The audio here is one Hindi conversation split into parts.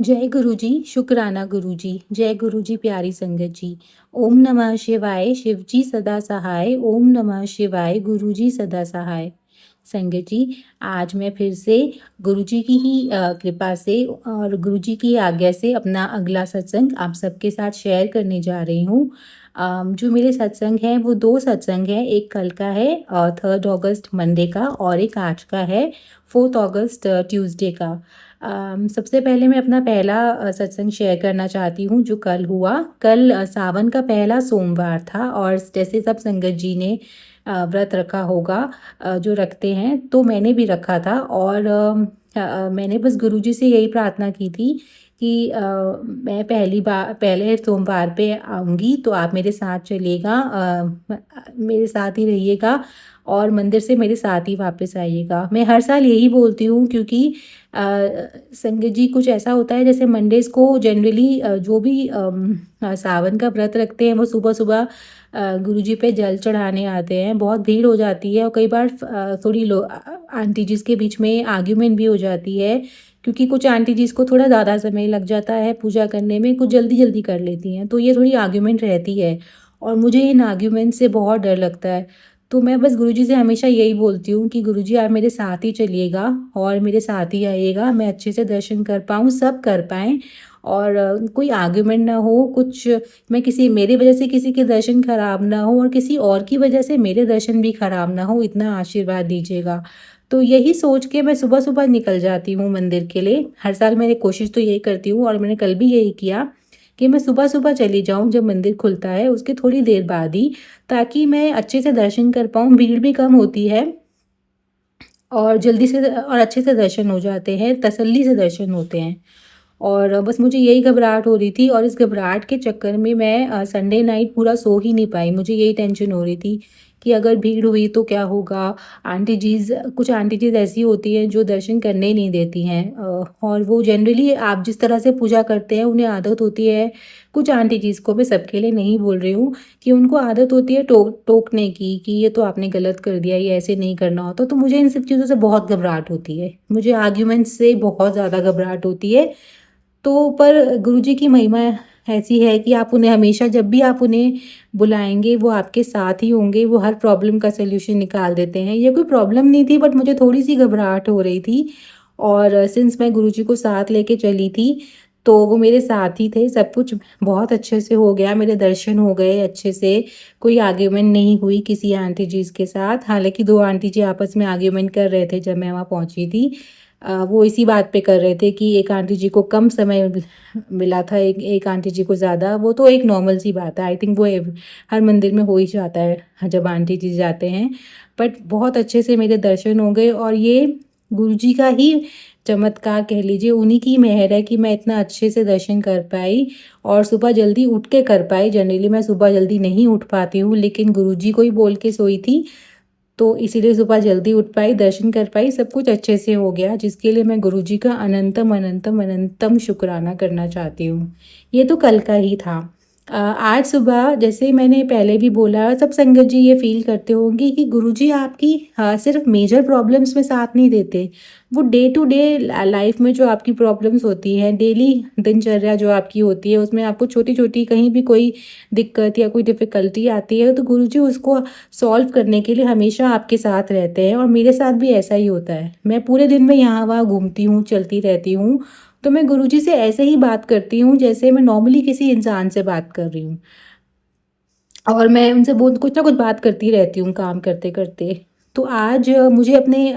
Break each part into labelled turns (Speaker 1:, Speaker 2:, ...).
Speaker 1: जय गुरु जी, शुक्राना गुरु जी, जय गुरु जी प्यारी संगत जी। ओम नमः शिवाय, शिव जी सदा सहाय, ओम नमः शिवाय, गुरु जी सदा सहाय। संगत जी, आज मैं फिर से गुरु जी की ही कृपा से और गुरु जी की आज्ञा से अपना अगला सत्संग आप सबके साथ शेयर करने जा रही हूँ। जो मेरे सत्संग हैं वो 2 सत्संग हैं, एक कल का है 3 अगस्त मंडे का और एक आज का है 4 अगस्त ट्यूसडे का। सबसे पहले मैं अपना पहला सत्संग शेयर करना चाहती हूँ जो कल हुआ। कल सावन का पहला सोमवार था और जैसे सब संगत जी ने व्रत रखा होगा, जो रखते हैं, तो मैंने भी रखा था और मैंने बस गुरुजी से यही प्रार्थना की थी कि मैं पहले सोमवार पे आऊँगी तो आप मेरे साथ चलिएगा, मेरे साथ ही रहिएगा और मंदिर से मेरे साथ ही वापस आइएगा। मैं हर साल यही बोलती हूँ क्योंकि संगत जी कुछ ऐसा होता है जैसे मंडेज़ को जनरली जो भी सावन का व्रत रखते हैं वो सुबह-सुबह गुरुजी पे जल चढ़ाने आते हैं। बहुत भीड़ हो जाती है और कई बार थोड़ी आंटी जी के बीच में आर्ग्यूमेंट भी हो जाती है क्योंकि कुछ आंटी जी को थोड़ा ज़्यादा समय लग जाता है पूजा करने में, कुछ जल्दी-जल्दी कर लेती हैं, तो ये थोड़ी आर्ग्यूमेंट रहती है और मुझे इन आर्ग्यूमेंट से बहुत डर लगता है। तो मैं बस गुरुजी से हमेशा यही बोलती हूँ कि गुरुजी आप मेरे साथ ही चलिएगा और मेरे साथ ही आइएगा, मैं अच्छे से दर्शन कर पाऊँ, सब कर पाएँ और कोई आर्ग्यूमेंट ना हो, कुछ मैं किसी मेरी वजह से किसी के दर्शन खराब ना हो और किसी और की वजह से मेरे दर्शन भी खराब ना हो, इतना आशीर्वाद दीजिएगा। तो यही सोच के मैं सुबह-सुबह निकल जाती हूँ मंदिर के लिए। हर साल मैंने कोशिश तो यही करती हूँ और मैंने कल भी यही किया कि मैं सुबह-सुबह चली जाऊँ जब मंदिर खुलता है उसके थोड़ी देर बाद ही, ताकि मैं अच्छे से दर्शन कर पाऊँ। भीड़ भी कम होती है और जल्दी से और अच्छे से दर्शन हो जाते हैं, तसल्ली से दर्शन होते हैं। और बस मुझे यही घबराहट हो रही थी और इस घबराहट के चक्कर में मैं संडे नाइट पूरा सो ही नहीं पाई। मुझे यही टेंशन हो रही थी कि अगर भीड़ हुई तो क्या होगा? कुछ आंटी जीज़ ऐसी होती हैं जो दर्शन करने ही नहीं देती हैं, और वो जनरली आप जिस तरह से पूजा करते हैं उन्हें आदत होती है। कुछ आंटी जीज़ को, मैं सबके लिए नहीं बोल रही हूँ, कि उनको आदत होती है टोकने की कि ये तो आपने गलत कर दिया, ये ऐसे नहीं करना होता। तो मुझे इन सब चीज़ों से बहुत घबराहट होती है। मुझे आर्ग्यूमेंट्स से बहुत ज़्यादा घबराहट होती है। तो पर गुरुजी की महिमा ऐसी है कि आप उन्हें हमेशा, जब भी आप उन्हें बुलाएँगे वो आपके साथ ही होंगे, वो हर प्रॉब्लम का सॉल्यूशन निकाल देते हैं। ये कोई प्रॉब्लम नहीं थी बट मुझे थोड़ी-सी घबराहट हो रही थी और सिंस मैं गुरुजी को साथ लेके चली थी, तो वो मेरे साथ ही थे। सब कुछ बहुत अच्छे से हो गया, मेरे दर्शन हो गए अच्छे से, कोई आर्ग्यूमेंट नहीं हुई किसी आंटी जी के साथ। हालाँकि 2 आंटी जी आपस में आर्ग्यूमेंट कर रहे थे जब मैं वहाँ पहुँची थी। वो इसी बात पे कर रहे थे कि एक आंटी जी को कम समय मिला था, एक एक आंटी जी को ज़्यादा। वो तो एक नॉर्मल सी बात है, आई थिंक वो हर मंदिर में हो ही जाता है जब आंटी जी जाते हैं। बट बहुत अच्छे से मेरे दर्शन हो गए और ये गुरुजी का ही चमत्कार कह लीजिए, उन्हीं की मेहर है कि मैं इतना अच्छे से दर्शन कर पाई और सुबह जल्दी उठ के कर पाई। जनरली मैं सुबह जल्दी नहीं उठ पाती हूँ, लेकिन गुरुजी को ही बोल के सोई थी, तो इसीलिए सुबह जल्दी उठ पाई, दर्शन कर पाई, सब कुछ अच्छे से हो गया, जिसके लिए मैं गुरुजी का अनंतम, अनंतम, अनंतम शुक्राना करना चाहती हूँ। ये तो कल का ही था। आज सुबह जैसे मैंने पहले भी बोला, सब संगत जी ये फ़ील करते होंगे कि गुरुजी आपकी सिर्फ़ मेजर प्रॉब्लम्स में साथ नहीं देते, वो डे टू डे लाइफ़ में जो आपकी प्रॉब्लम्स होती हैं, डेली दिनचर्या जो आपकी होती है, उसमें आपको छोटी-छोटी कहीं भी कोई दिक्कत या कोई डिफ़िकल्टी आती है, तो गुरुजी उसको सॉल्व करने के लिए हमेशा आपके साथ रहते हैं और मेरे साथ भी ऐसा ही होता है। मैं पूरे दिन में यहाँ-वहाँ घूमती हूँ, चलती रहती हूँ, तो मैं गुरुजी से ऐसे ही बात करती हूँ जैसे मैं नॉर्मली किसी इंसान से बात कर रही हूँ और मैं उनसे बहुत कुछ ना कुछ बात करती रहती हूँ काम करते-करते। तो आज मुझे अपने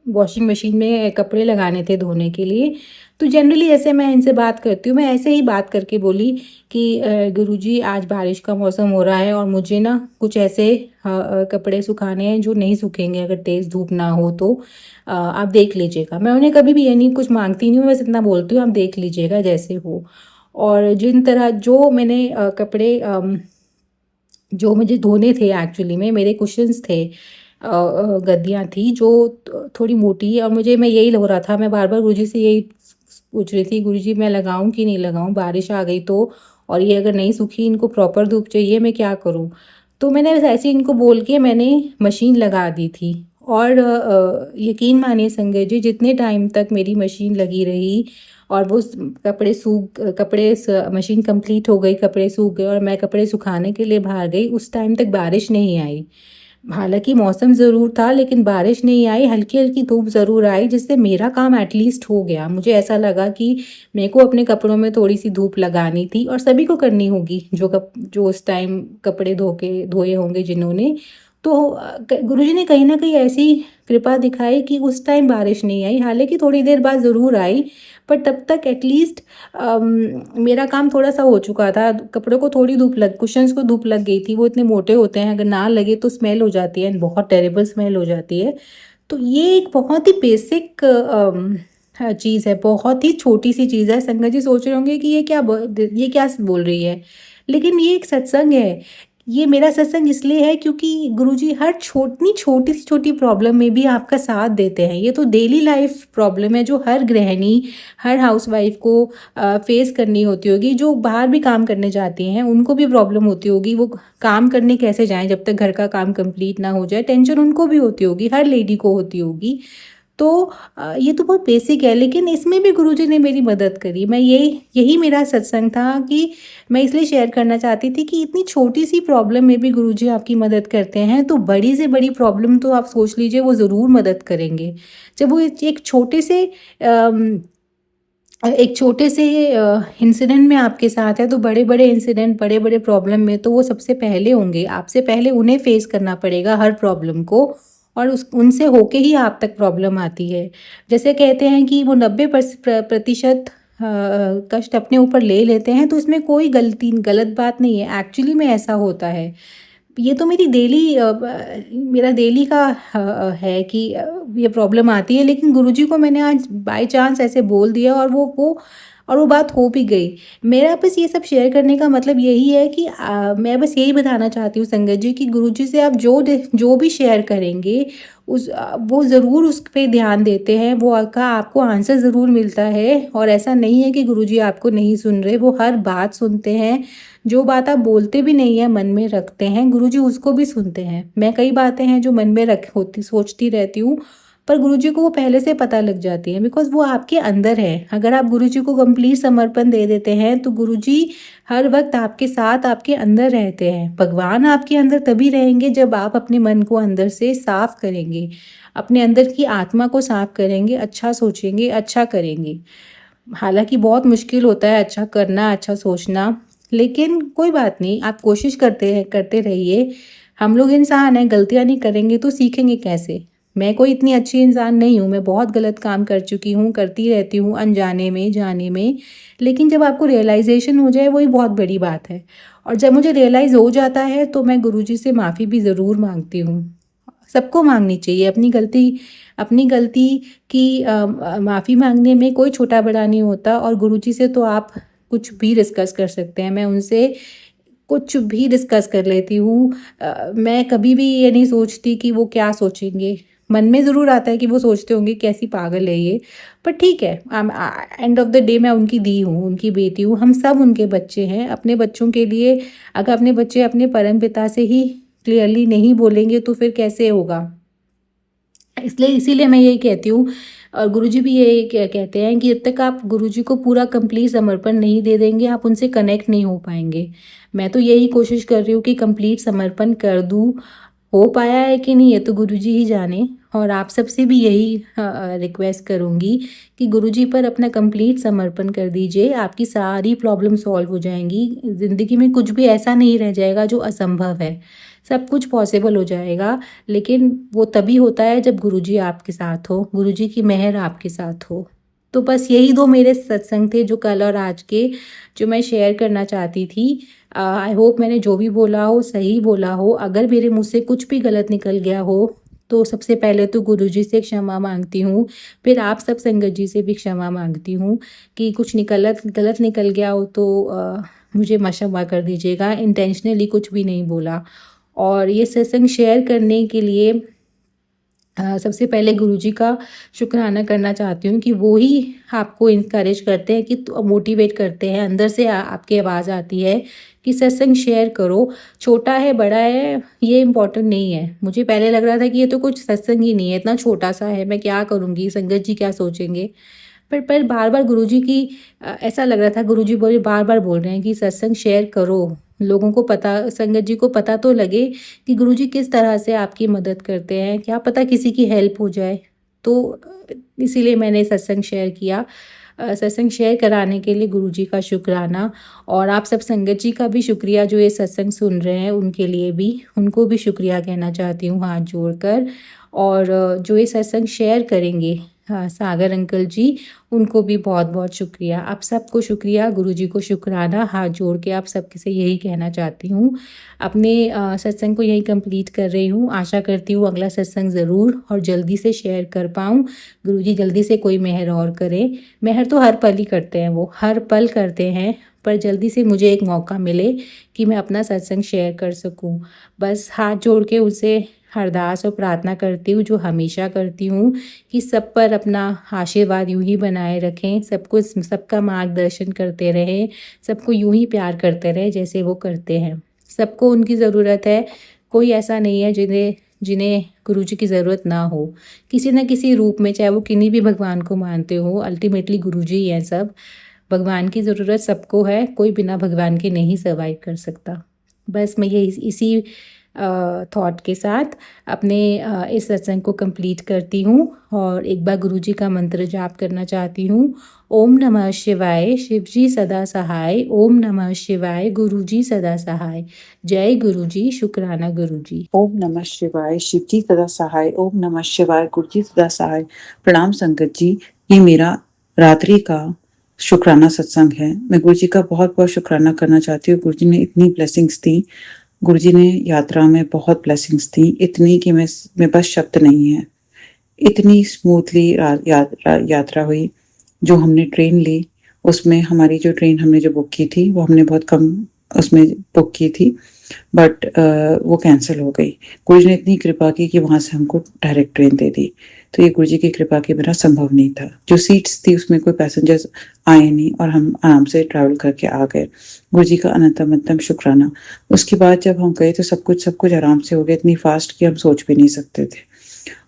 Speaker 1: वॉशिंग मशीन में कपड़े लगाने थे धोने के लिए, तो जनरली ऐसे मैं इनसे बात करती हूँ। मैं ऐसे ही बात करके बोली कि गुरुजी आज बारिश का मौसम हो रहा है और मुझे ना कुछ ऐसे कपड़े सुखाने हैं जो नहीं सूखेंगे अगर तेज़ धूप ना हो तो, आप देख लीजिएगा। मैं उन्हें कभी भी ये नहीं कुछ माँगती नहीं हूँ, बस इतना बोलती हूँ आप देख लीजिएगा जैसे हो। और जिन तरह जो मैंने कपड़े जो मुझे धोने थे, एक्चुअली में मेरे कुशन्स थे, गद्दियाँ थी जो थोड़ी मोटी, और मैं यही हो रहा था, मैं बार-बार गुरुजी से यही पूछ रही थी, गुरुजी मैं लगाऊँ कि नहीं लगाऊँ? बारिश आ गई तो, और ये अगर नहीं सूखी, इनको प्रॉपर धूप चाहिए, मैं क्या करूँ? तो मैंने बस ऐसे ही इनको बोल के मैंने मशीन लगा दी थी और यकीन मानिए संजय जी, जितने टाइम तक मेरी मशीन लगी रही और वो मशीन कंप्लीट हो गई, कपड़े सूख गए और मैं कपड़े सुखाने के लिए बाहर गई, उस टाइम तक बारिश नहीं आई। हालांकि मौसम ज़रूर था लेकिन बारिश नहीं आई, हल्की हल्की धूप ज़रूर आई, जिससे मेरा काम एटलीस्ट हो गया। मुझे ऐसा लगा कि मेरे को अपने कपड़ों में थोड़ी सी धूप लगानी थी, और सभी को करनी होगी जो उस टाइम कपड़े धोए होंगे जिन्होंने। तो गुरुजी ने कहीं ना कहीं ऐसी कृपा दिखाई कि उस टाइम बारिश नहीं आई, हालांकि थोड़ी देर बाद ज़रूर आई, पर तब तक एटलीस्ट मेरा काम थोड़ा सा हो चुका था। कपड़ों को थोड़ी कुशन्स को धूप लग गई थी। वो इतने मोटे होते हैं, अगर ना लगे तो स्मेल हो जाती है, बहुत टेरेबल स्मेल हो जाती है। तो ये एक बहुत ही बेसिक चीज़ है, बहुत ही छोटी सी चीज़ है। संगत जी सोच रहे होंगे कि ये क्या बोल रही है, लेकिन ये एक सत्संग है। ये मेरा सत्संग इसलिए है क्योंकि गुरुजी हर छोटी सी छोटी प्रॉब्लम में भी आपका साथ देते हैं। ये तो डेली लाइफ प्रॉब्लम है जो हर गृहिणी, हर हाउसवाइफ को फेस करनी होती होगी। जो बाहर भी काम करने जाती हैं उनको भी प्रॉब्लम होती होगी, वो काम करने कैसे जाएं जब तक घर का काम कंप्लीट ना हो जाए। टेंशन उनको भी होती होगी, हर लेडी को होती होगी। तो ये तो बहुत बेसिक है, लेकिन इसमें भी गुरुजी ने मेरी मदद करी। मैं यही मेरा सत्संग था कि मैं इसलिए शेयर करना चाहती थी कि इतनी छोटी सी प्रॉब्लम में भी गुरुजी आपकी मदद करते हैं, तो बड़ी से बड़ी प्रॉब्लम तो आप सोच लीजिए वो ज़रूर मदद करेंगे। जब वो एक छोटे से इंसिडेंट में आपके साथ है, तो बड़े बड़े इंसिडेंट, बड़े बड़े प्रॉब्लम में तो वो सबसे पहले होंगे। आपसे पहले उन्हें फेस करना पड़ेगा हर प्रॉब्लम को, और उनसे होके ही आप तक प्रॉब्लम आती है। जैसे कहते हैं कि वो 90% कष्ट अपने ऊपर ले लेते हैं, तो इसमें कोई गलत बात नहीं है। एक्चुअली में ऐसा होता है। ये तो मेरा डेली का है कि ये प्रॉब्लम आती है, लेकिन गुरुजी को मैंने आज बाय चांस ऐसे बोल दिया और वो बात हो भी गई। मेरा बस ये सब शेयर करने का मतलब यही है कि मैं बस यही बताना चाहती हूँ संगत जी कि गुरुजी से आप जो भी शेयर करेंगे वो ज़रूर उस पे ध्यान देते हैं, आपको आंसर ज़रूर मिलता है। और ऐसा नहीं है कि गुरुजी आपको नहीं सुन रहे, वो हर बात सुनते हैं। जो बात आप बोलते भी नहीं है, मन में रखते हैं, गुरुजी उसको भी सुनते हैं। मैं कई बातें हैं जो मन में सोचती रहती हूँ, पर गुरुजी को वो पहले से पता लग जाती है, बिकॉज वो आपके अंदर है। अगर आप गुरुजी को कंप्लीट समर्पण दे देते हैं तो गुरुजी हर वक्त आपके साथ, आपके अंदर रहते हैं। भगवान आपके अंदर तभी रहेंगे जब आप अपने मन को अंदर से साफ करेंगे, अपने अंदर की आत्मा को साफ करेंगे, अच्छा सोचेंगे, अच्छा करेंगे। हालांकि बहुत मुश्किल होता है अच्छा करना, अच्छा सोचना, लेकिन कोई बात नहीं, आप कोशिश करते रहिए। हम लोग इंसान हैं, गलतियां नहीं करेंगे तो सीखेंगे कैसे। मैं कोई इतनी अच्छी इंसान नहीं हूँ, मैं बहुत गलत काम कर चुकी हूँ, करती रहती हूँ अनजाने में, जाने में। लेकिन जब आपको रियलाइजेशन हो जाए वही बहुत बड़ी बात है। और जब मुझे रियलाइज़ हो जाता है तो मैं गुरुजी से माफ़ी भी ज़रूर मांगती हूँ। सबको मांगनी चाहिए अपनी गलती की माफ़ी मांगने में कोई छोटा बड़ा नहीं होता। और गुरुजी से तो आप कुछ भी डिस्कस कर सकते हैं, मैं उनसे कुछ भी डिस्कस कर लेती हूँ। मैं कभी भी ये नहीं सोचती कि वो क्या सोचेंगे। मन में ज़रूर आता है कि वो सोचते होंगे कैसी पागल है ये, पर ठीक है। एंड ऑफ द डे मैं उनकी दी हूँ, उनकी बेटी हूँ, हम सब उनके बच्चे हैं। अपने बच्चों के लिए अगर अपने बच्चे अपने परम पिता से ही क्लियरली नहीं बोलेंगे तो फिर कैसे होगा। इसीलिए मैं यही कहती हूँ, और गुरुजी भी यही कहते हैं कि जब तक आप गुरुजी को पूरा कंप्लीट समर्पण नहीं दे देंगे, आप उनसे कनेक्ट नहीं हो पाएंगे। मैं तो यही कोशिश कर रही हूँ कि कंप्लीट समर्पण कर दूँ। हो पाया है कि नहीं, ये तो गुरुजी ही जाने। और आप सबसे भी यही रिक्वेस्ट करूँगी कि गुरुजी पर अपना कंप्लीट समर्पण कर दीजिए, आपकी सारी प्रॉब्लम सॉल्व हो जाएंगी। ज़िंदगी में कुछ भी ऐसा नहीं रह जाएगा जो असंभव है, सब कुछ पॉसिबल हो जाएगा। लेकिन वो तभी होता है जब गुरुजी आपके साथ हो, गुरुजी की मेहर आपके साथ हो। तो बस यही दो मेरे सत्संग थे जो कल और आज के, जो मैं शेयर करना चाहती थी। आई होप मैंने जो भी बोला हो सही बोला हो। अगर मेरे मुँह से कुछ भी गलत निकल गया हो तो सबसे पहले तो गुरुजी से क्षमा मांगती हूँ, फिर आप सब संगत जी से भी क्षमा मांगती हूँ कि कुछ गलत निकल गया हो तो मुझे क्षमा कर दीजिएगा। इंटेंशनली कुछ भी नहीं बोला। और ये सत्संग शेयर करने के लिए सबसे पहले गुरुजी का शुक्राना करना चाहती हूँ कि वो ही आपको इनकरेज करते हैं, कि मोटिवेट करते हैं, अंदर से आपकी आवाज़ आती है कि सत्संग शेयर करो। छोटा है बड़ा है ये इम्पोर्टेंट नहीं है। मुझे पहले लग रहा था कि ये तो कुछ सत्संग ही नहीं है, इतना छोटा सा है, मैं क्या करूँगी, संगत जी क्या सोचेंगे। पर बार बार गुरुजी की ऐसा लग रहा था, गुरुजी बार बार बोल रहे हैं कि सत्संग शेयर करो, लोगों को पता, संगत जी को पता तो लगे कि गुरुजी किस तरह से आपकी मदद करते हैं, क्या पता किसी की हेल्प हो जाए। तो इसीलिए मैंने सत्संग शेयर किया। सत्संग शेयर कराने के लिए गुरुजी का शुक्राना, और आप सब संगत जी का भी शुक्रिया जो ये सत्संग सुन रहे हैं, उनके लिए भी, उनको भी शुक्रिया कहना चाहती हूँ हाथ जोड़कर। और जो ये सत्संग शेयर करेंगे, हाँ, सागर अंकल जी, उनको भी बहुत बहुत शुक्रिया। आप सबको शुक्रिया, गुरुजी को शुक्राना, हाथ जोड़ के आप सबके से यही कहना चाहती हूँ। अपने सत्संग को यहीं कंप्लीट कर रही हूँ। आशा करती हूँ अगला सत्संग ज़रूर और जल्दी से शेयर कर पाऊँ। गुरुजी जल्दी से कोई मेहर और करें। मेहर तो हर पल ही करते हैं, वो हर पल करते हैं, पर जल्दी से मुझे एक मौका मिले कि मैं अपना सत्संग शेयर कर सकूँ। बस हाथ जोड़ के उनसे अरदास और प्रार्थना करती हूँ, जो हमेशा करती हूँ, कि सब पर अपना आशीर्वाद यूँ ही बनाए रखें, सबको सबका मार्गदर्शन करते रहें, सबको यूँ ही प्यार करते रहें जैसे वो करते हैं। सबको उनकी ज़रूरत है, कोई ऐसा नहीं है जिन्हें जिन्हें गुरुजी की ज़रूरत ना हो। किसी न किसी रूप में, चाहे वो किन्हीं भी भगवान को मानते हो, अल्टीमेटली गुरुजी ही हैं सब। भगवान की ज़रूरत सबको है, कोई बिना भगवान के नहीं सर्वाइव कर सकता। बस मैं ये इसी थॉट के साथ अपने इस सत्संग को कंप्लीट करती हूँ, और एक बार गुरुजी का मंत्र जाप करना चाहती हूँ। ओम नमः शिवाय, शिवजी सदा सहाय। ओम नमः शिवाय, गुरुजी सदा सहाय। जय गुरुजी, शुक्राना गुरुजी।
Speaker 2: ओम नमः शिवाय, शिवजी सदा सहाय। ओम नमः शिवाय, गुरुजी सदा सहाय। प्रणाम संगत जी, ये मेरा रात्रि का शुक्राना सत्संग है। मैं गुरुजी का बहुत बहुत शुक्राना करना चाहती हूँ। गुरुजी ने इतनी ब्लेसिंग्स दी, गुरुजी ने यात्रा में बहुत ब्लेसिंग्स दी, इतनी कि मैं बस शब्द नहीं है। इतनी स्मूथली यात्रा हुई। जो हमने ट्रेन ली, उसमें हमारी जो ट्रेन हमने जो बुक की थी, वो हमने बहुत कम उसमें बुक की थी, बट वो कैंसिल हो गई। गुरुजी ने इतनी कृपा की कि वहाँ से हमको डायरेक्ट ट्रेन दे दी। तो ये गुरुजी की कृपा के बिना संभव नहीं था। जो सीट्स थी उसमें कोई पैसेंजर्स आए नहीं और हम आराम से ट्रैवल करके आ गए। गुरुजी का अनंतम शुक्राना। उसके बाद जब हम गए तो सब कुछ आराम से हो गया, इतनी फास्ट कि हम सोच भी नहीं सकते थे।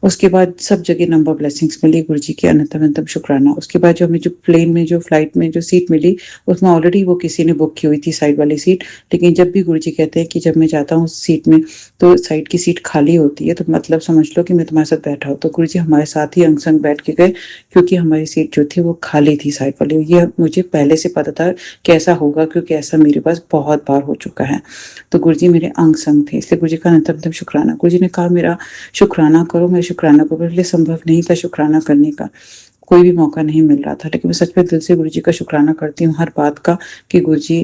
Speaker 2: उसके बाद सब जगह नंबर ब्लेसिंग्स मिली, गुरुजी की अनंतम शुक्राना। उसके बाद जो हमें जो प्लेन में जो फ्लाइट में जो सीट मिली, उसमें ऑलरेडी वो किसी ने बुक की हुई थी साइड वाली सीट। लेकिन जब भी गुरुजी कहते हैं कि जब मैं जाता हूँ उस सीट में तो साइड की सीट खाली होती है, तो मतलब समझ लो कि मैं तुम्हारे साथ बैठा हूँ। तो गुरुजी हमारे साथ ही अंग संग बैठ के गए, क्योंकि हमारी सीट जो थी वो खाली थी साइड वाली। ये मुझे पहले से पता था कैसा होगा, क्योंकि ऐसा मेरे पास बहुत बार हो चुका है। तो गुरुजी मेरे अंग संग थे, इसलिए गुरुजी का अनंतम शुक्राना। गुरुजी ने कहा मेरा शुक्राना करो, मेरे शुक्राना को, मेरे लिए संभव नहीं था शुक्राना करने का, कोई भी मौका नहीं मिल रहा था। लेकिन मैं सच में दिल से गुरुजी का शुक्राना करती हूँ हर बात का, कि गुरुजी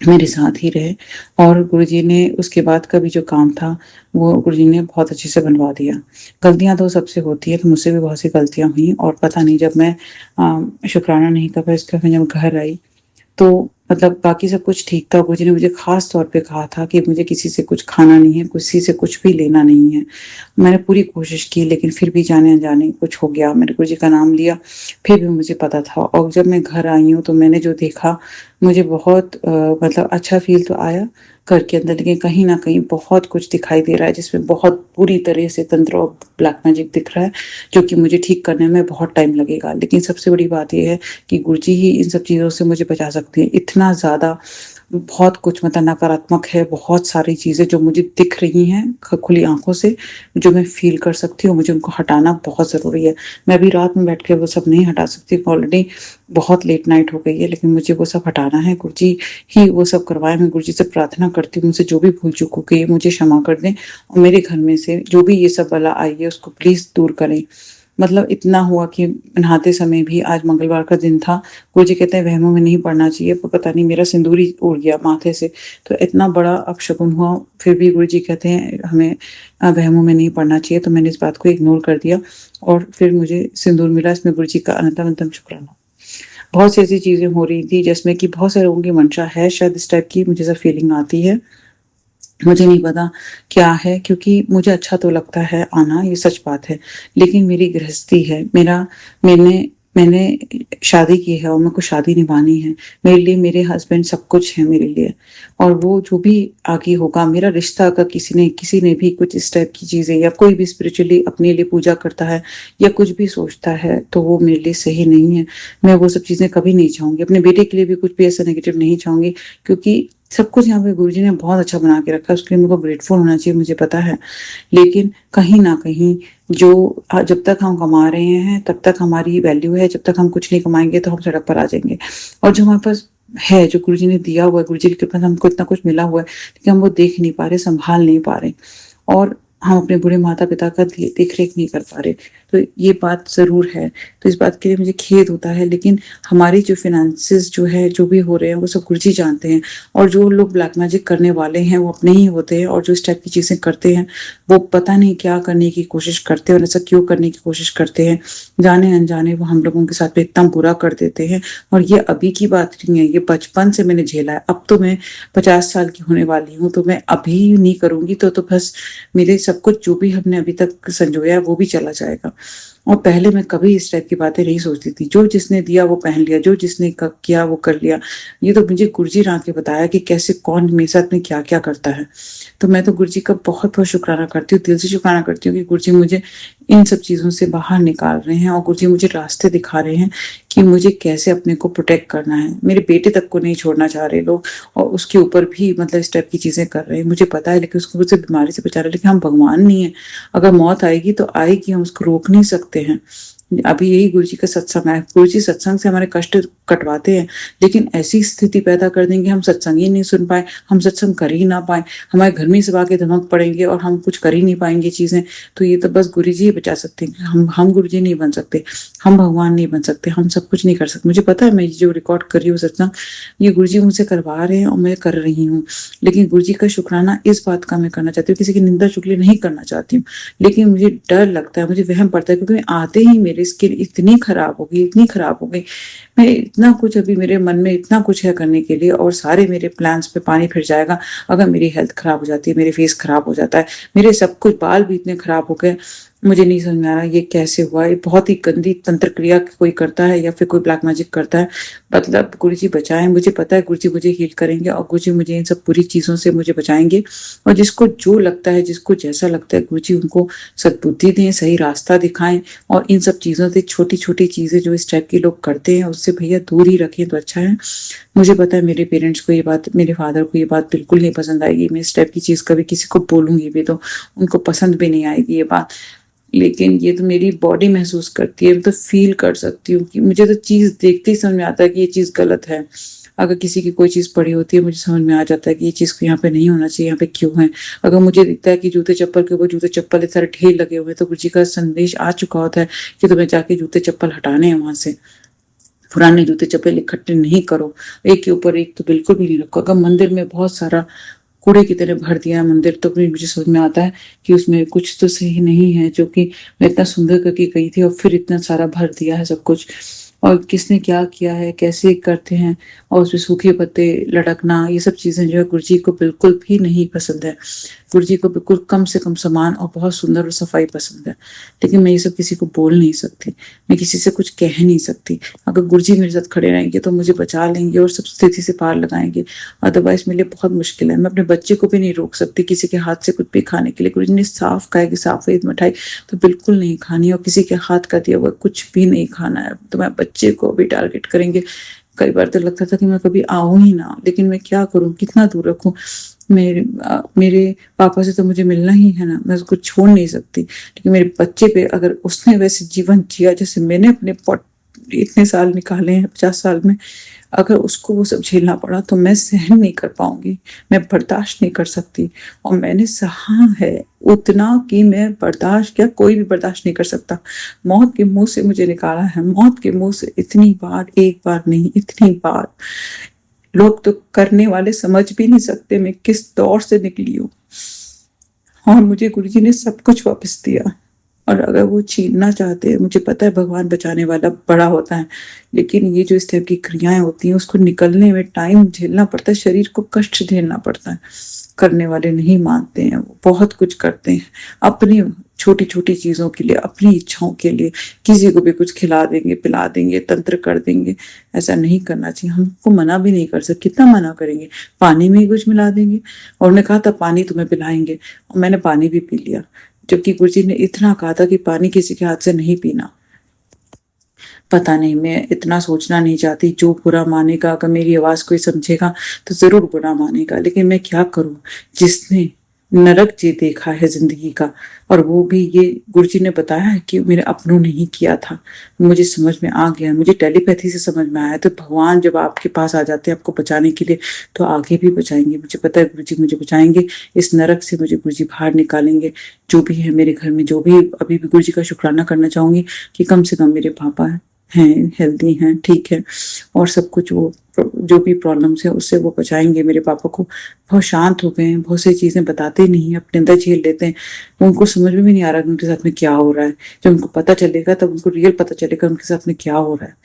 Speaker 2: मेरे साथ ही रहे। और गुरुजी ने उसके बाद का भी जो काम था वो गुरुजी ने बहुत अच्छे से बनवा दिया। गलतियां तो सबसे होती है, तो मुझसे भी बहुत सी गलतियां हुई, और पता नहीं जब मैं शुक्राना नहीं कर पाई, उसके बाद जब घर आई तो मतलब बाकी सब कुछ ठीक था। गुरुजी ने मुझे खास तौर पे कहा था कि मुझे किसी से कुछ खाना नहीं है, किसी से कुछ भी लेना नहीं है। मैंने पूरी कोशिश की, लेकिन फिर भी जाने अनजाने कुछ हो गया। मैंने गुरुजी का नाम लिया, फिर भी मुझे पता था। और जब मैं घर आई हूँ तो मैंने जो देखा, मुझे बहुत मतलब अच्छा फील तो आया घर के अंदर, लेकिन कहीं न कहीं बहुत कुछ दिखाई दे रहा है, जिसमें बहुत बुरी तरह से तंत्र और ब्लैक मैजिक दिख रहा है, जो कि मुझे ठीक करने में बहुत टाइम लगेगा। लेकिन सबसे बड़ी बात ये है कि गुरुजी ही इन सब चीज़ों से मुझे बचा सकते हैं। इतना ज़्यादा बहुत कुछ मतलब नकारात्मक है, बहुत सारी चीज़ें जो मुझे दिख रही हैं खुली आँखों से, जो मैं फ़ील कर सकती हूँ, मुझे उनको हटाना बहुत ज़रूरी है। मैं अभी रात में बैठ के वो सब नहीं हटा सकती, ऑलरेडी बहुत लेट नाइट हो गई है, लेकिन मुझे वो सब हटाना है। गुरुजी ही वो सब करवाएँ। मैं गुरुजी से प्रार्थना करती हूँ, मुझसे जो भी भूल चूक हो गई है मुझे क्षमा कर दें, और मेरे घर में से जो भी ये सब बला आई है उसको प्लीज़ दूर करें। मतलब इतना हुआ कि नहाते समय भी, आज मंगलवार का दिन था, गुरुजी कहते हैं वहमों में नहीं पड़ना चाहिए, पर पता नहीं मेरा सिंदूर ही उड़ गया माथे से, तो इतना बड़ा अपशगुन हुआ। फिर भी गुरुजी कहते हैं हमें वहमों में नहीं पड़ना चाहिए, तो मैंने इस बात को इग्नोर कर दिया और फिर मुझे सिंदूर मिला। इसमें गुरुजी का अनंतम शुक्राना। बहुत सी ऐसी चीज़ें हो रही थी जिसमें कि बहुत सारे लोगों की मंशा है शायद इस टाइप की, मुझे ऐसा फीलिंग आती है। मुझे नहीं पता क्या है, क्योंकि मुझे अच्छा तो लगता है आना, ये सच बात है। लेकिन मेरी गृहस्थी है, मैंने मैंने शादी की है और मेरे को शादी निभानी है। मेरे लिए मेरे हस्बैंड सब कुछ है मेरे लिए, और वो जो भी आगे होगा मेरा रिश्ता, अगर किसी ने भी कुछ इस टाइप की चीज़ें, या कोई भी स्पिरिचुअली अपने लिए पूजा करता है या कुछ भी सोचता है, तो वो मेरे लिए सही नहीं है। मैं वो सब चीज़ें कभी नहीं चाहूँगी। अपने बेटे के लिए भी कुछ भी ऐसा नेगेटिव नहीं चाहूँगी, क्योंकि सब कुछ यहाँ पे गुरुजी ने बहुत अच्छा बना के रखा है, उसके लिए मेरे को ग्रेटफुल होना चाहिए, मुझे पता है। लेकिन कहीं न कहीं जो जब तक हम कमा रहे हैं तब तक हमारी वैल्यू है, जब तक हम कुछ नहीं कमाएँगे तो हम सड़क पर आ जाएँगे। और जो हमारे पास है, जो गुरुजी ने दिया हुआ है, गुरुजी की कृपा से हमको इतना कुछ मिला हुआ है, लेकिन हम वो देख नहीं पा रहे, सँभाल नहीं पा रहे, और हम अपने बूढ़े माता-पिता का देख-रेख नहीं कर पा रहे। तो ये बात ज़रूर है। तो इस बात के लिए मुझे खेद होता है, लेकिन हमारी जो फ़ाइनेंसेस जो है, जो भी हो रहे हैं, वो सब गुरुजी जानते हैं। और जो लोग ब्लैक मैजिक करने वाले हैं, वो अपने ही होते हैं, और जो इस टाइप की चीज़ें करते हैं, वो पता नहीं क्या करने की कोशिश करते हैं और ऐसा क्यों करने की कोशिश करते हैं। जाने-अनजाने वो हम लोगों के साथ में इतना बुरा कर देते हैं, और ये अभी की बात नहीं है, ये बचपन से मैंने झेला है। अब तो मैं 50 साल की होने वाली हूँ, तो मैं अभी नहीं करूँगी तो बस मेरे सब कुछ जो भी हमने अभी तक संजोया है, वो भी चला जाएगा। और पहले मैं कभी इस टाइप की बातें नहीं सोचती थी। जो जिसने दिया वो पहन लिया, जो जिसने क किया वो कर लिया। ये तो मुझे गुरुजी ने आके बताया कि कैसे कौन मेरे साथ में क्या-क्या करता है। तो मैं तो गुरुजी का बहुत-बहुत शुक्राना करती हूँ, दिल से शुक्राना करती हूँ कि गुरुजी मुझे इन सब चीज़ों से बाहर निकाल रहे हैं, और गुरुजी मुझे रास्ते दिखा रहे हैं कि मुझे कैसे अपने को प्रोटेक्ट करना है। मेरे बेटे तक को नहीं छोड़ना चाह रहे लोग, और उसके ऊपर भी मतलब इस टाइप की चीज़ें कर रहे हैं। मुझे पता है, लेकिन उसको मुझसे बीमारी से बचा रहे हैं, लेकिन हम भगवान नहीं हैं। अगर मौत आएगी तो आएगी, हम उसको रोक नहीं सकते हैं। अभी यही गुरुजी का सत्संग है। गुरुजी सत्संग से हमारे कष्ट कटवाते हैं, लेकिन ऐसी स्थिति पैदा कर देंगे हम सत्संग ही नहीं सुन पाएँ, हम सत्संग कर ही ना पाएँ, हमारे घर में सब आके धमक पड़ेंगे और हम कुछ कर ही नहीं पाएँगे चीज़ें। तो ये तो बस गुरुजी ही बचा सकते हैं। हम गुरुजी नहीं बन सकते, हम भगवान नहीं बन सकते, हम सब कुछ नहीं कर सकते। मुझे पता है, मैं ये जो रिकॉर्ड कर रही हूँ सत्संग, ये गुरुजी मुझसे करवा रहे हैं और मैं कर रही हूँ। लेकिन गुरुजी का शुक्राना इस बात का मैं करना चाहती हूँ, किसी की निंदा-चुगली नहीं करना चाहती हूँ। लेकिन मुझे डर लगता है, मुझे वहम पड़ता है, क्योंकि मैं आते ही मेरी स्किन इतनी खराब हो गई, इतनी खराब हो गई। मैं इतना कुछ, अभी मेरे मन में इतना कुछ है करने के लिए, और सारे मेरे प्लान्स पे पानी फिर जाएगा अगर मेरी हेल्थ खराब हो जाती है, मेरे फेस खराब हो जाता है। मेरे सब कुछ बाल भी इतने खराब हो गए, मुझे नहीं समझ में आ रहा ये कैसे हुआ? ये बहुत ही गंदी तंत्र क्रिया कोई करता है या फिर कोई ब्लैक मैजिक करता है। मतलब गुरुजी बचाएँ, मुझे पता है गुरुजी मुझे हील करेंगे, और गुरुजी मुझे इन सब बुरी चीज़ों से मुझे बचाएँगे। और जिसको जो लगता है, जिसको जैसा लगता है, गुरुजी उनको सद्बुद्धि दें, सही रास्ता दिखाएँ, और इन सब चीज़ों से, छोटी-छोटी चीज़ें जो इस टाइप के लोग करते हैं, उससे भैया दूर ही रखें तो अच्छा है। मुझे पता है मेरे पेरेंट्स को ये बात, मेरे फादर को ये बात बिल्कुल नहीं पसंद आएगी। मैं इस टाइप की चीज़ कभी किसी को बोलूँगी भी तो उनको पसंद भी नहीं आएगी ये बात। लेकिन ये तो मेरी बॉडी महसूस करती है, मैं तो फ़ील कर सकती हूँ कि मुझे तो चीज़ देखते ही समझ में आता है कि ये चीज़ गलत है। अगर किसी की कोई चीज़ पड़ी होती है, मुझे समझ में आ जाता है कि ये चीज़ यहाँ पे नहीं होना चाहिए, यहाँ पे क्यों है। अगर मुझे दिखता है कि जूते-चप्पल के ऊपर जूते-चप्पल इतने सारे ढेर लगे हुए हैं, तो गुरुजी का संदेश आ चुका होता है कि तुम्हें जाके जूते-चप्पल हटाने हैं वहाँ से। पुराने जूते-चप्पल इकट्ठे नहीं करो, एक के ऊपर एक तो बिल्कुल भी नहीं रखो। अगर मंदिर में बहुत सारा कूड़े की तरह भर दिया है मंदिर, तो फिर मुझे समझ में आता है कि उसमें कुछ तो सही नहीं है, जो कि मैं इतना सुंदर करके गई थी और फिर इतना सारा भर दिया है सब कुछ। और किसने क्या किया है, कैसे करते हैं, और उसमें सूखे पत्ते लटकना, ये सब चीज़ें जो है गुरुजी को बिल्कुल भी नहीं पसंद है। गुरुजी को बिल्कुल कम से कम सामान और बहुत सुंदर और सफाई पसंद है। लेकिन मैं ये सब किसी को बोल नहीं सकती, मैं किसी से कुछ कह नहीं सकती। अगर गुरुजी मेरे साथ खड़े रहेंगे तो मुझे बचा लेंगे और सब स्थिति से पार लगाएँगे। अदरवाइज़ मेरे लिए बहुत मुश्किल है। मैं अपने बच्चे को भी नहीं रोक सकती किसी के हाथ से कुछ भी खाने के लिए। गुरुजी ने साफ कहा है कि साफ ईद मिठाई तो बिल्कुल नहीं खानी है, और किसी के हाथ का दिया हुआ कुछ भी नहीं खाना है। तो मैं बच्चे को भी टारगेट करेंगे। कई बार तो लगता था कि मैं कभी आऊँ ही ना, लेकिन मैं क्या करूँ, कितना दूर रखूँ? मेरे पापा से तो मुझे मिलना ही है ना, मैं उसको छोड़ नहीं सकती। लेकिन मेरे बच्चे पे अगर उसने वैसे जीवन जिया जैसे मैंने अपने इतने साल निकाले हैं 50 साल में, अगर उसको वो सब झेलना पड़ा तो मैं सहन नहीं कर पाऊँगी, मैं बर्दाश्त नहीं कर सकती। और मैंने सहा है उतना कि मैं बर्दाश्त क्या, कोई भी बर्दाश्त नहीं कर सकता। मौत के मुँह से मुझे निकाला है, मौत के मुँह से इतनी बार, एक बार नहीं इतनी बार। लोग तो करने वाले समझ भी नहीं सकते मैं किस दौर से निकली हूँ, और मुझे गुरुजी ने सब कुछ वापस दिया। और अगर वो छीनना चाहते हैं, मुझे पता है भगवान बचाने वाला बड़ा होता है, लेकिन ये जो इस टाइप की क्रियाएं होती हैं उसको निकलने में टाइम झेलना पड़ता है, शरीर को कष्ट झेलना पड़ता है। करने वाले नहीं मानते हैं, वो बहुत कुछ करते हैं अपनी छोटी छोटी चीजों के लिए, अपनी इच्छाओं के लिए, किसी को भी कुछ खिला देंगे, पिला देंगे, तंत्र कर देंगे। ऐसा नहीं करना चाहिए, हमको मना भी नहीं कर सकते, कितना मना करेंगे, पानी में ही कुछ मिला देंगे। और उन्होंने कहा था पानी तुम्हें पिलाएंगे, और मैंने पानी भी पी लिया, जबकि गुरुजी ने इतना कहा था कि पानी किसी के हाथ से नहीं पीना। पता नहीं, मैं इतना सोचना नहीं चाहती, जो बुरा मानेगा, अगर मेरी आवाज कोई समझेगा तो जरूर बुरा मानेगा, लेकिन मैं क्या करूं, जिसने नरक जी देखा है जिंदगी का, और वो भी ये गुरुजी ने बताया है कि मेरे अपनों ने ही किया था। मुझे समझ में आ गया, मुझे टेलीपैथी से समझ में आया, तो भगवान जब आपके पास आ जाते हैं आपको बचाने के लिए, तो आगे भी बचाएंगे। मुझे पता है गुरुजी मुझे बचाएंगे, इस नरक से मुझे गुरुजी बाहर निकालेंगे। जो भी है मेरे घर में, जो भी, अभी भी गुरुजी का शुक्राना करना चाहूंगी कि कम से कम मेरे पापा हैं, हेल्दी हैं, ठीक है, और सब कुछ वो जो भी प्रॉब्लम्स है उससे वो बचाएंगे। मेरे पापा को बहुत शांत हो गए हैं, बहुत सी चीजें बताते नहीं, अपने अंदर झेल लेते हैं, उनको समझ में भी नहीं आ रहा कि उनके साथ में क्या हो रहा है। जब उनको पता चलेगा तब उनको रियल पता चलेगा उनके साथ में क्या हो रहा है।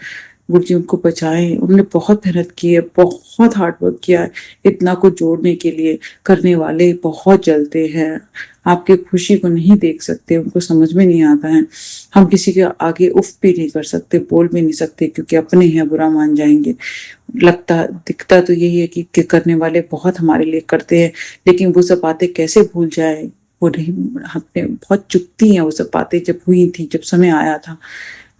Speaker 2: गुरुजी उनको बचाएं, उन्होंने बहुत मेहनत की है, बहुत हार्ड वर्क किया है इतना कुछ जोड़ने के लिए। करने वाले बहुत जलते हैं, आपकी खुशी को नहीं देख सकते, उनको समझ में नहीं आता है। हम किसी के आगे उफ भी नहीं कर सकते, बोल भी नहीं सकते, क्योंकि अपने हैं, बुरा मान जाएंगे। लगता दिखता तो यही है कि करने वाले बहुत हमारे लिए करते हैं, लेकिन वो सब बातें कैसे भूल जाए, वो नहीं, हमने बहुत चुपती हैं वो सब बातें, जब हुई थी, जब समय आया था,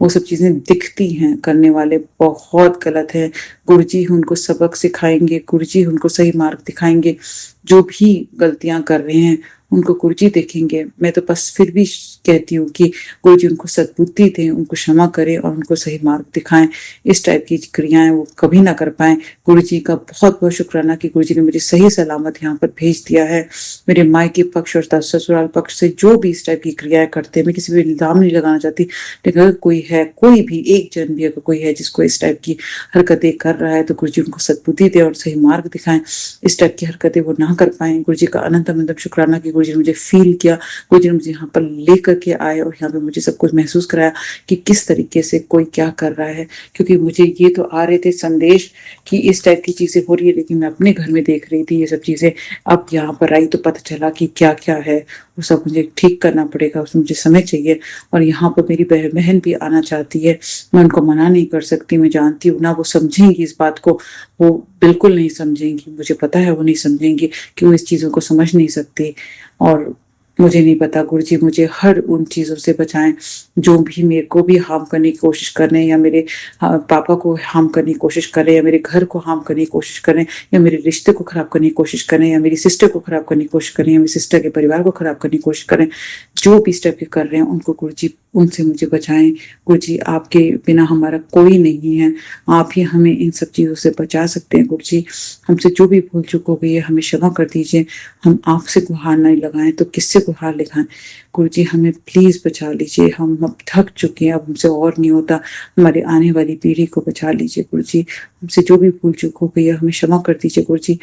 Speaker 2: वो सब चीजें दिखती हैं। करने वाले बहुत गलत है, गुरुजी उनको सबक सिखाएंगे, गुरुजी उनको सही मार्ग दिखाएंगे। जो भी गलतियां कर रहे हैं उनको गुरुजी देखेंगे। मैं तो बस फिर भी कहती हूँ कि गुरुजी उनको सद्बुद्धि दें, उनको क्षमा करें और उनको सही मार्ग दिखाएं। इस टाइप की क्रियाएं वो कभी ना कर पाए। गुरुजी का बहुत बहुत शुक्राना कि गुरुजी ने मुझे सही सलामत यहाँ पर भेज दिया है। मेरे मायके पक्ष और ससुराल पक्ष से जो भी इस टाइप की क्रियाएं करते हैं, मैं किसी भी इल्जाम नहीं लगाना चाहती, लेकिन अगर कोई है, कोई भी एक जन भी अगर कोई है जिसको इस टाइप की हरकतें कर रहा है, तो गुरुजी उनको सद्बुद्धि दे और सही मार्ग दिखाएं, इस टाइप की हरकतें वो ना कर पाए। गुरुजी का अनंत अनंत शुक्राना कि गुरुजी ने मुझे फील किया, गुरुजी ने मुझे यहाँ पर लेकर के आए और यहाँ पे मुझे सब कुछ महसूस कराया कि किस तरीके से कोई क्या कर रहा है। क्योंकि मुझे ये तो आ रहे थे संदेश कि इस टाइप की चीजें हो रही है, लेकिन मैं अपने घर में देख रही थी ये सब चीजें। अब यहाँ पर आई तो पता चला कि क्या क्या है, वो सब मुझे ठीक करना पड़ेगा, उसमें मुझे समय चाहिए। और यहाँ पर मेरी बहन भी आना चाहती है, मैं उनको मना नहीं कर सकती, मैं जानती हूँ ना वो समझेंगी इस बात को, वो बिल्कुल नहीं समझेंगी, मुझे पता है वो नहीं समझेंगी कि वो इस चीजों को समझ नहीं सकती। और मुझे नहीं पता, गुरुजी मुझे हर उन चीजों से बचाएं जो भी मेरे को भी हार्म करने की कोशिश कर रहे हैं, या मेरे पापा को हार्म करने की कोशिश कर रहे हैं, या मेरे घर को हार्म करने की कोशिश कर रहे हैं, या मेरे रिश्ते को खराब करने की कोशिश कर रहे हैं, या मेरी सिस्टर को खराब करने की कोशिश कर रहे हैं, या मेरी सिस्टर के परिवार को खराब करने की कोशिश कर रहे हैं। जो भी स्टेप कर रहे हैं उनको गुरुजी उनसे मुझे बचाएं। गुरुजी आपके बिना हमारा कोई नहीं है, आप ही हमें इन सब चीजों से बचा सकते हैं। गुरुजी हमसे जो भी भूल चूक हो गई है हमें क्षमा कर दीजिए। हम आपसे गुहार नहीं लगाएं तो किससे गुहार लगाएं। गुरुजी हमें प्लीज बचा लीजिए, हम अब थक चुके हैं, अब हमसे और नहीं होता। हमारे आने वाली पीढ़ी को बचा लीजिए गुरुजी, हमसे जो भी भूल चूक हो गई है हमें क्षमा कर दीजिए गुरुजी,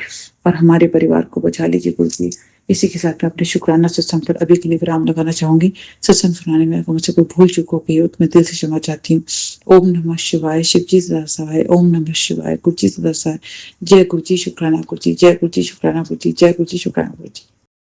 Speaker 2: और हमारे परिवार को बचा लीजिए गुरुजी। इसी के साथ मैं अपने शुक्राना सत्संग पर अभी के लिए विराम लगाना चाहूंगी। सत्संग सुनाने में अगर मुझसे कोई भूल चूक हो गई हो तो मैं दिल से क्षमा चाहती हूँ। ओम नमः शिवाय, शिवजी सदा सहाय। ओम नमः शिवाय, गुरुजी सदा सहाय। जय गुरुजी शुक्राना गुरुजी, जय गुरुजी शुक्राना गुरुजी, जय गुरुजी शुक्राना गुरुजी।